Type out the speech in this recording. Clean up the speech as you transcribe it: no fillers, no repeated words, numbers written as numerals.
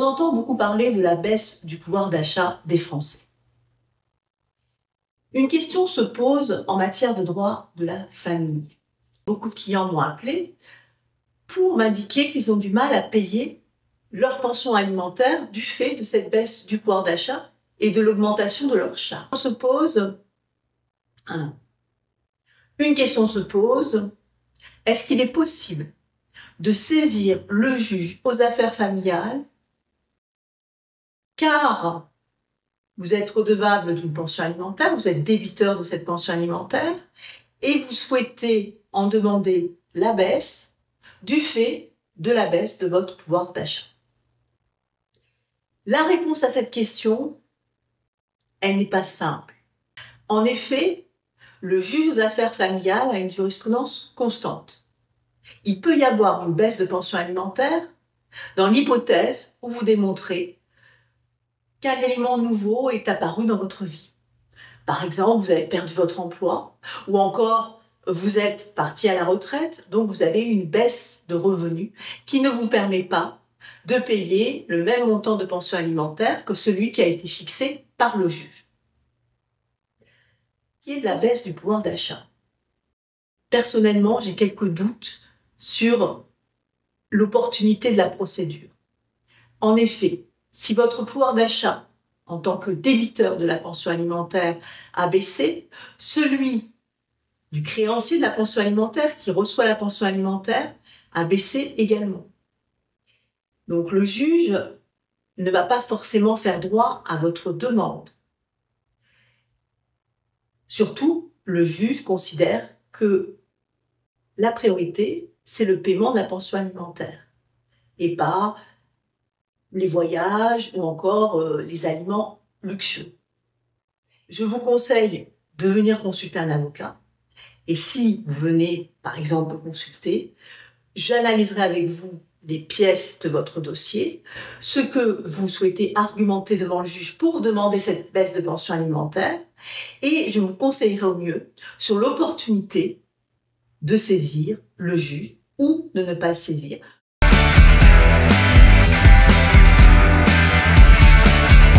On entend beaucoup parler de la baisse du pouvoir d'achat des Français. Une question se pose en matière de droit de la famille. Beaucoup de clients m'ont appelé pour m'indiquer qu'ils ont du mal à payer leur pension alimentaire du fait de cette baisse du pouvoir d'achat et de l'augmentation de leurs charges. Une question se pose, est-ce qu'il est possible de saisir le juge aux affaires familiales car vous êtes redevable d'une pension alimentaire, vous êtes débiteur de cette pension alimentaire et vous souhaitez en demander la baisse du fait de la baisse de votre pouvoir d'achat. La réponse à cette question, elle n'est pas simple. En effet, le juge aux affaires familiales a une jurisprudence constante. Il peut y avoir une baisse de pension alimentaire dans l'hypothèse où vous démontrez qu'un élément nouveau est apparu dans votre vie. Par exemple, vous avez perdu votre emploi ou encore vous êtes parti à la retraite, donc vous avez une baisse de revenus qui ne vous permet pas de payer le même montant de pension alimentaire que celui qui a été fixé par le juge. Qui est de la baisse du pouvoir d'achat. Personnellement, j'ai quelques doutes sur l'opportunité de la procédure. En effet, si votre pouvoir d'achat en tant que débiteur de la pension alimentaire a baissé, celui du créancier de la pension alimentaire qui reçoit la pension alimentaire a baissé également. Donc le juge ne va pas forcément faire droit à votre demande. Surtout, le juge considère que la priorité, c'est le paiement de la pension alimentaire et pas les voyages ou encore les aliments luxueux. Je vous conseille de venir consulter un avocat et si vous venez, par exemple, me consulter, j'analyserai avec vous les pièces de votre dossier, ce que vous souhaitez argumenter devant le juge pour demander cette baisse de pension alimentaire et je vous conseillerai au mieux sur l'opportunité de saisir le juge ou de ne pas le saisir.